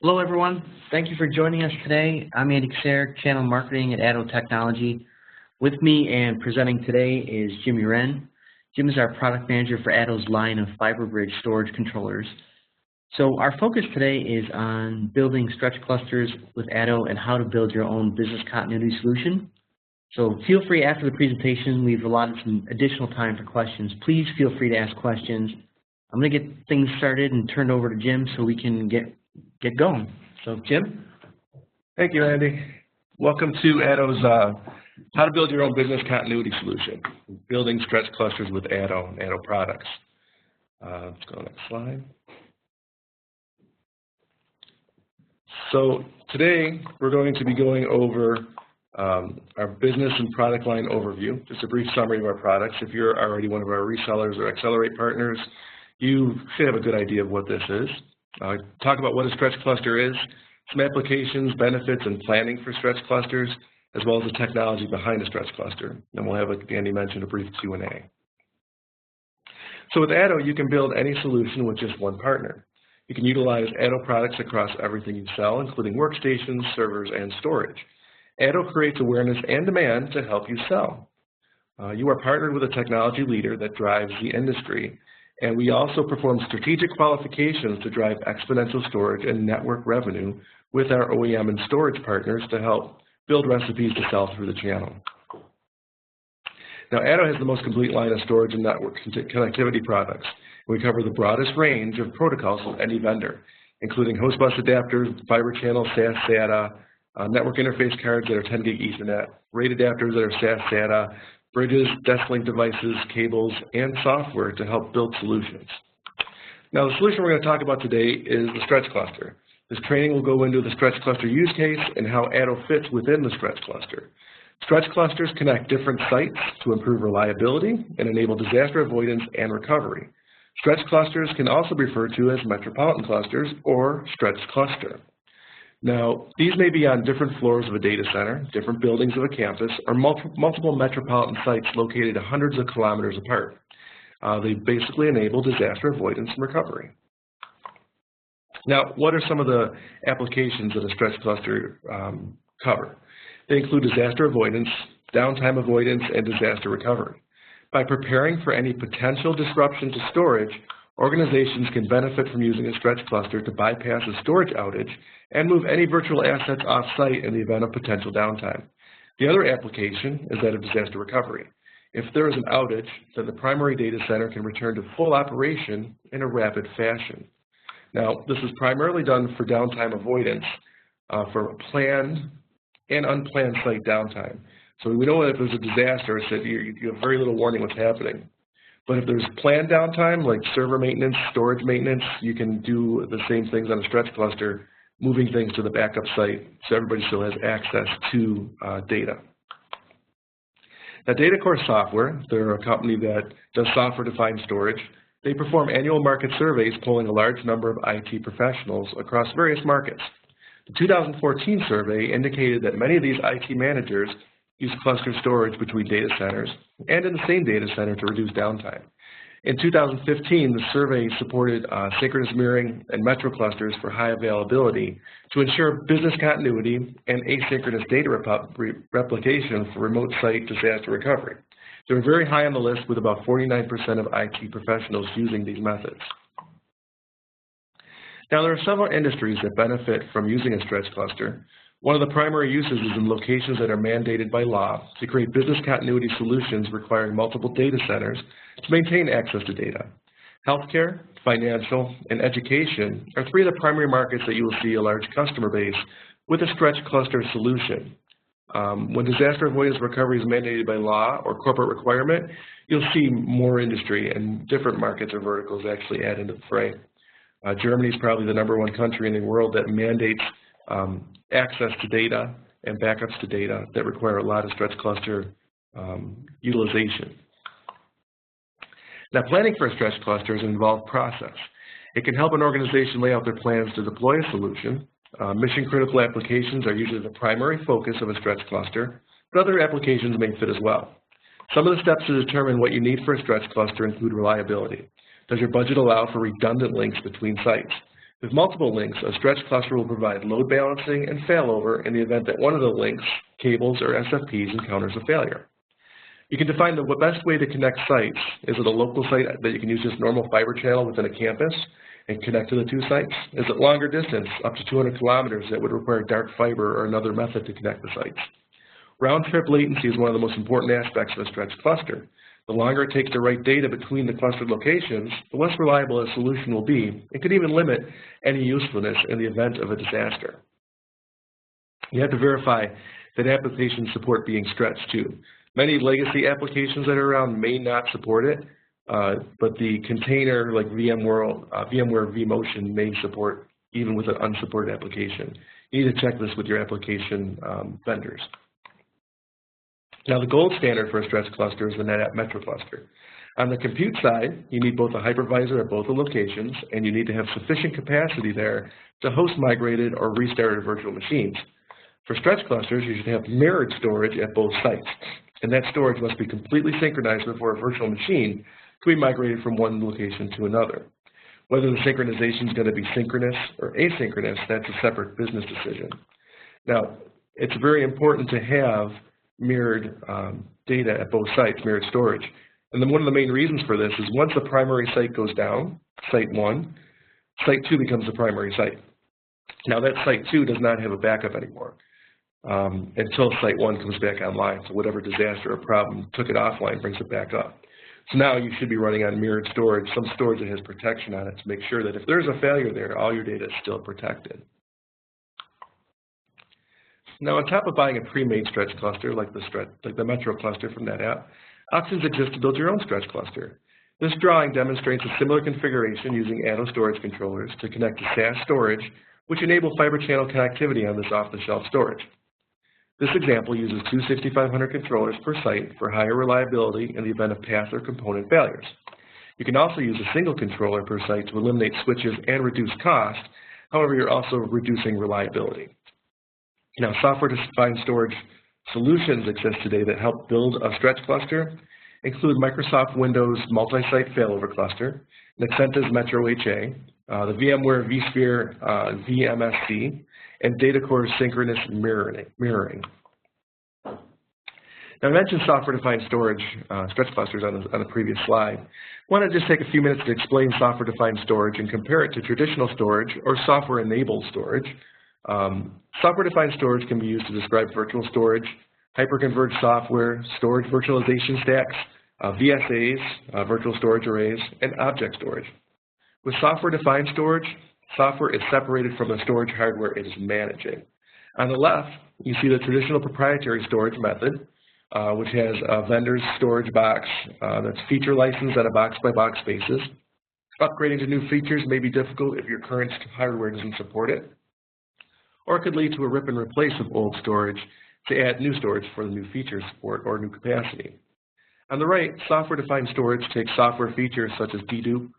Hello, everyone. Thank you for joining us today. I'm Andy Kacer, Channel Marketing at ATTO Technology. With me and presenting today is Jimmy Wren. Jim is our product manager for ATTO's line of FiberBridge storage controllers. So our focus today is on building stretch clusters with ATTO and how to build your own business continuity solution. So feel free after the presentation, we've allotted some additional time for questions. Please feel free to ask questions. I'm going to get things started and turned over to Jim so we can get going. So, Jim? Thank you, Andy. Welcome to ATTO's How to Build Your Own Business Continuity Solution, Building Stretch Clusters with ATTO and ATTO Products. Let's go to the next slide. So today, we're going to be going over our business and product line overview, just a brief summary of our products. If you're already one of our resellers or Accelerate partners, you should have a good idea of what this is. Talk about what a stretch cluster is, some applications, benefits, and planning for stretch clusters, as well as the technology behind a stretch cluster. And we'll have, like Andy mentioned, a brief Q&A. So with ATTO, you can build any solution with just one partner. You can utilize ATTO products across everything you sell, including workstations, servers, and storage. ATTO creates awareness and demand to help you sell. You are partnered with a technology leader that drives the industry. And we also perform strategic qualifications to drive exponential storage and network revenue with our OEM and storage partners to help build recipes to sell through the channel. Now, ATTO has the most complete line of storage and network connectivity products. We cover the broadest range of protocols of any vendor, including host bus adapters, fiber channel, SAS SATA, network interface cards that are 10 gig Ethernet, RAID adapters that are SAS SATA, bridges, desk link devices, cables, and software to help build solutions. Now, the solution we're going to talk about today is the stretch cluster. This training will go into the stretch cluster use case and how ATTO fits within the stretch cluster. Stretch clusters connect different sites to improve reliability and enable disaster avoidance and recovery. Stretch clusters can also be referred to as metropolitan clusters or stretch cluster. Now, these may be on different floors of a data center, different buildings of a campus, or multiple metropolitan sites located hundreds of kilometers apart. They basically enable disaster avoidance and recovery. Now, what are some of the applications that a stretch cluster cover? They include disaster avoidance, downtime avoidance, and disaster recovery. By preparing for any potential disruption to storage, organizations can benefit from using a stretch cluster to bypass a storage outage and move any virtual assets off-site in the event of potential downtime. The other application is that of disaster recovery. If there is an outage, then the primary data center can return to full operation in a rapid fashion. Now, this is primarily done for downtime avoidance for planned and unplanned site downtime. So we know that if there's a disaster, it's that you have very little warning what's happening. But if there's planned downtime, like server maintenance, storage maintenance, you can do the same things on a stretch cluster, moving things to the backup site so everybody still has access to data. Now, DataCore Software, they're a company that does software-defined storage. They perform annual market surveys polling a large number of IT professionals across various markets. The 2014 survey indicated that many of these IT managers use cluster storage between data centers and in the same data center to reduce downtime. In 2015, the survey supported synchronous mirroring and metro clusters for high availability to ensure business continuity and asynchronous data replication for remote site disaster recovery. They were very high on the list with about 49% of IT professionals using these methods. Now, there are several industries that benefit from using a stretch cluster. One of the primary uses is in locations that are mandated by law to create business continuity solutions requiring multiple data centers to maintain access to data. Healthcare, financial, and education are three of the primary markets that you will see a large customer base with a stretch cluster solution. When disaster avoidance recovery is mandated by law or corporate requirement, you'll see more industry and different markets or verticals actually add into the fray. Germany is probably the #1 country in the world that mandates access to data and backups to data that require a lot of stretch cluster utilization. Now, planning for a stretch cluster is an involved process. It can help an organization lay out their plans to deploy a solution. Mission-critical applications are usually the primary focus of a stretch cluster, but other applications may fit as well. Some of the steps to determine what you need for a stretch cluster include reliability. Does your budget allow for redundant links between sites? With multiple links, a stretch cluster will provide load balancing and failover in the event that one of the links, cables, or SFPs encounters a failure. You can define the best way to connect sites. Is it a local site that you can use just normal fiber channel within a campus and connect to the two sites? Is it longer distance, up to 200 kilometers, that would require dark fiber or another method to connect the sites? Round-trip latency is one of the most important aspects of a stretch cluster. The longer it takes to write data between the clustered locations, the less reliable a solution will be, and could even limit any usefulness in the event of a disaster. You have to verify that applications support being stretched too. Many legacy applications that are around may not support it, but the container like VMware vMotion may support even with an unsupported application. You need to check this with your application vendors. Now, the gold standard for a stretch cluster is the NetApp Metro cluster. On the compute side, you need both a hypervisor at both the locations, and you need to have sufficient capacity there to host migrated or restarted virtual machines. For stretch clusters, you should have mirrored storage at both sites, and that storage must be completely synchronized before a virtual machine can be migrated from one location to another. Whether the synchronization is going to be synchronous or asynchronous, that's a separate business decision. Now, it's very important to have mirrored data at both sites, mirrored storage. And then one of the main reasons for this is once the primary site goes down, site 1, site 2 becomes the primary site. Now that site 2 does not have a backup anymore until site 1 comes back online. So whatever disaster or problem took it offline brings it back up. So now you should be running on mirrored storage, some storage that has protection on it to make sure that if there's a failure there, all your data is still protected. Now, on top of buying a pre-made stretch cluster like the Metro cluster from NetApp, options exist to build your own stretch cluster. This drawing demonstrates a similar configuration using ATTO storage controllers to connect to SAS storage, which enable fiber channel connectivity on this off-the-shelf storage. This example uses two 6500 controllers per site for higher reliability in the event of path or component failures. You can also use a single controller per site to eliminate switches and reduce cost. However, you're also reducing reliability. Now, software-defined storage solutions exist today that help build a stretch cluster, include Microsoft Windows multi-site failover cluster, Nexenta's Metro HA, the VMware vSphere VMSC, and Datacore's synchronous mirroring. Now, I mentioned software-defined storage stretch clusters on the previous slide. I want to just take a few minutes to explain software-defined storage and compare it to traditional storage or software-enabled storage. Software-defined storage can be used to describe virtual storage, hyperconverged software, storage virtualization stacks, VSAs, virtual storage arrays, and object storage. With software-defined storage, software is separated from the storage hardware it is managing. On the left, you see the traditional proprietary storage method, which has a vendor's storage box that's feature licensed on a box-by-box basis. Upgrading to new features may be difficult if your current hardware doesn't support it, or it could lead to a rip and replace of old storage to add new storage for the new feature support or new capacity. On the right, software-defined storage takes software features such as dedupe,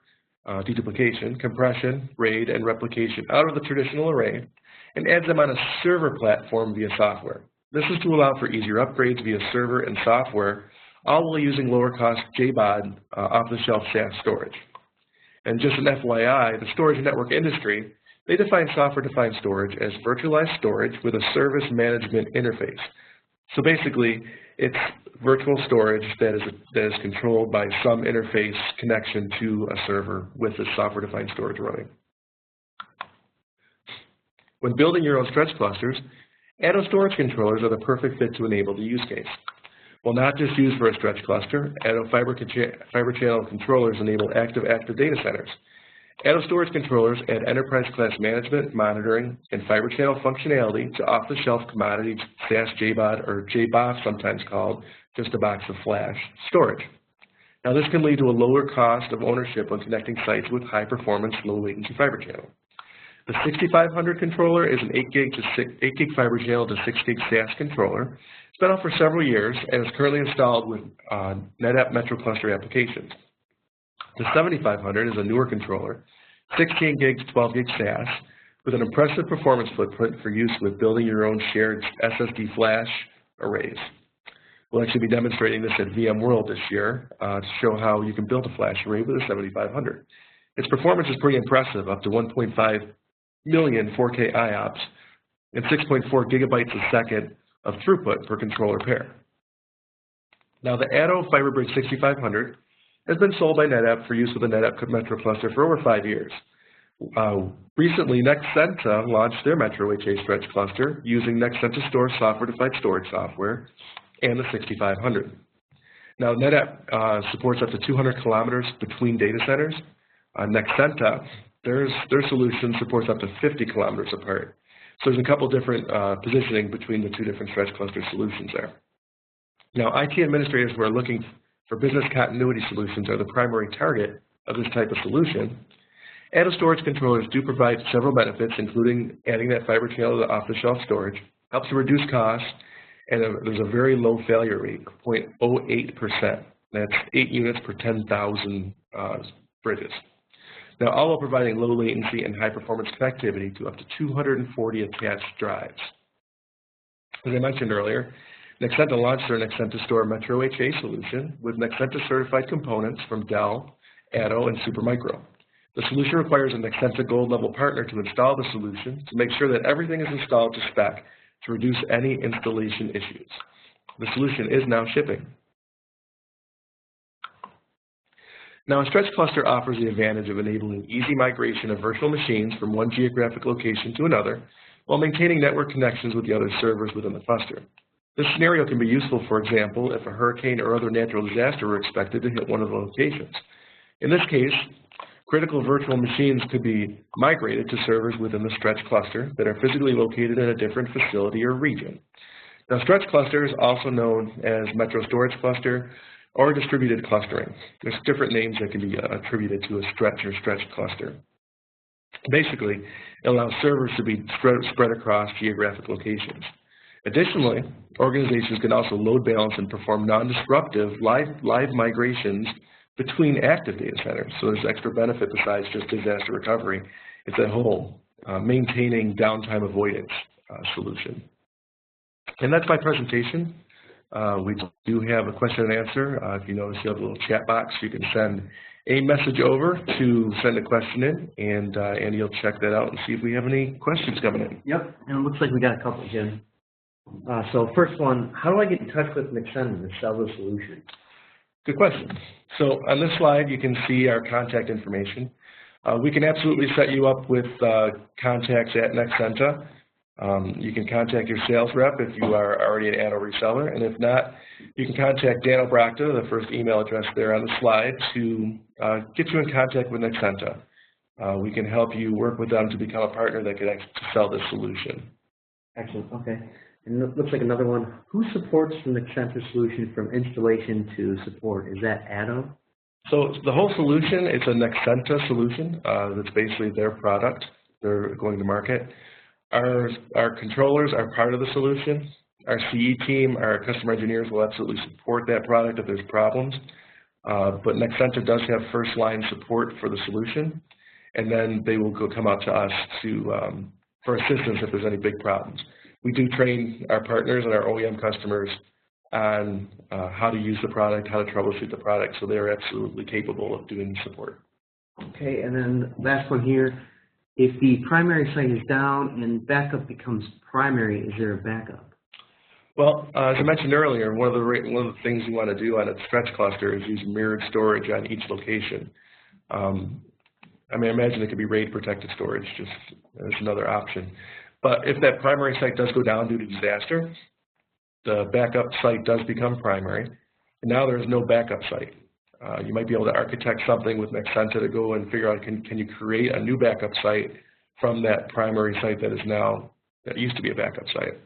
deduplication, compression, RAID, and replication out of the traditional array and adds them on a server platform via software. This is to allow for easier upgrades via server and software, all while using lower-cost JBOD off-the-shelf SAS storage. And just an FYI, the storage network industry, they define software-defined storage as virtualized storage with a service management interface. So basically, it's virtual storage that is controlled by some interface connection to a server with the software-defined storage running. When building your own stretch clusters, ATTO storage controllers are the perfect fit to enable the use case. While not just used for a stretch cluster, ATTO fiber channel controllers enable active data centers. ATTO storage controllers add enterprise-class management, monitoring, and fiber channel functionality to off-the-shelf commodity SAS JBOD, or JBOF sometimes called, just a box of flash, storage. Now this can lead to a lower cost of ownership when connecting sites with high-performance, low-latency fiber channel. The 6500 controller is an 8 gig fiber channel to 6 gig SAS controller. It's been out for several years and is currently installed with NetApp Metro cluster applications. The 7500 is a newer controller, 16 gig to 12 gig SAS, with an impressive performance footprint for use with building your own shared SSD flash arrays. We'll actually be demonstrating this at VMworld this year to show how you can build a flash array with a 7500. Its performance is pretty impressive, up to 1.5 million 4K IOPS and 6.4 gigabytes a second of throughput per controller pair. Now, the ATTO FiberBridge 6500 has been sold by NetApp for use with the NetApp Metro cluster for over 5 years. Recently, Nexenta launched their Metro HA Stretch cluster using Nexenta Store software-defined storage software and the 6500. Now, NetApp supports up to 200 kilometers between data centers. Nexenta, their solution supports up to 50 kilometers apart. So there's a couple different positioning between the two different stretch cluster solutions there. Now, IT administrators who are looking for business continuity solutions are the primary target of this type of solution. ATTO storage controllers do provide several benefits, including adding that fiber channel to off-the-shelf storage, helps to reduce costs, and there's a very low failure rate, 0.08%. That's 8 units per 10,000 bridges. Now, all while providing low latency and high performance connectivity to up to 240 attached drives. As I mentioned earlier, Nexenta launched their Nexenta Store Metro HA solution with Nexenta certified components from Dell, ATTO, and Supermicro. The solution requires a Nexenta Gold level partner to install the solution to make sure that everything is installed to spec to reduce any installation issues. The solution is now shipping. Now, a stretch cluster offers the advantage of enabling easy migration of virtual machines from one geographic location to another while maintaining network connections with the other servers within the cluster. This scenario can be useful, for example, if a hurricane or other natural disaster were expected to hit one of the locations. In this case, critical virtual machines could be migrated to servers within the stretch cluster that are physically located in a different facility or region. Now, stretch cluster is also known as Metro Storage Cluster or distributed clustering. There's different names that can be attributed to a stretch or stretch cluster. Basically, it allows servers to be spread across geographic locations. Additionally, organizations can also load balance and perform non-disruptive live migrations between active data centers. So there's extra benefit besides just disaster recovery. It's a whole maintaining downtime avoidance solution. And that's my presentation. We do have a question and answer. If you notice, you have a little chat box. You can send a message over to send a question in, and Andy will check that out and see if we have any questions coming in. Yep, and it looks like we got a couple, Jim. So first one, how do I get in touch with Nexenta to sell the solution? Good question. So on this slide, you can see our contact information. We can absolutely set you up with contacts at Nexenta. You can contact your sales rep if you are already an ATTO reseller, and if not, you can contact Dan Obrachta, the first email address there on the slide, to get you in contact with Nexenta. We can help you work with them to become a partner that can actually sell this solution. Excellent, okay. And it looks like another one. Who supports the Nexenta solution from installation to support? Is that ATTO? So the whole solution, it's a Nexenta solution. That's basically their product they're going to market. Our controllers are part of the solution. Our CE team, our customer engineers will absolutely support that product if there's problems. But Nexenta does have first line support for the solution, and then they will come out to us for assistance if there's any big problems. We do train our partners and our OEM customers on how to use the product, how to troubleshoot the product, so they're absolutely capable of doing support. Okay, and then last one here. If the primary site is down and backup becomes primary, is there a backup? Well, as I mentioned earlier, one of the things you want to do on a stretch cluster is use mirrored storage on each location. I mean, imagine it could be RAID protected storage, just as another option. But if that primary site does go down due to disaster, the backup site does become primary, and now there is no backup site. You might be able to architect something with Nexenta to go and figure out, can you create a new backup site from that primary site that used to be a backup site.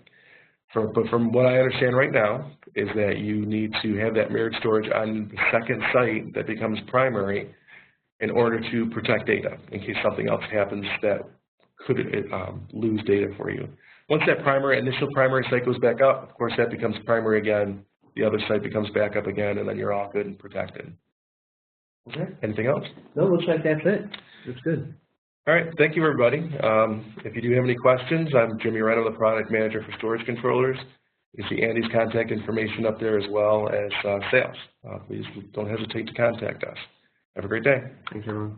But from what I understand right now is that you need to have that mirrored storage on the second site that becomes primary in order to protect data in case something else happens that could lose data for you. Once that initial primary site goes back up, of course that becomes primary again, the other site becomes backup again, and then you're all good and protected. Okay, anything else? No, looks like that's it. That's good. All right, thank you everybody. If you do have any questions, I'm Jimmy Wren, I'm the product manager for storage controllers. You see Andy's contact information up there as well as sales. Please don't hesitate to contact us. Have a great day. Thanks everyone.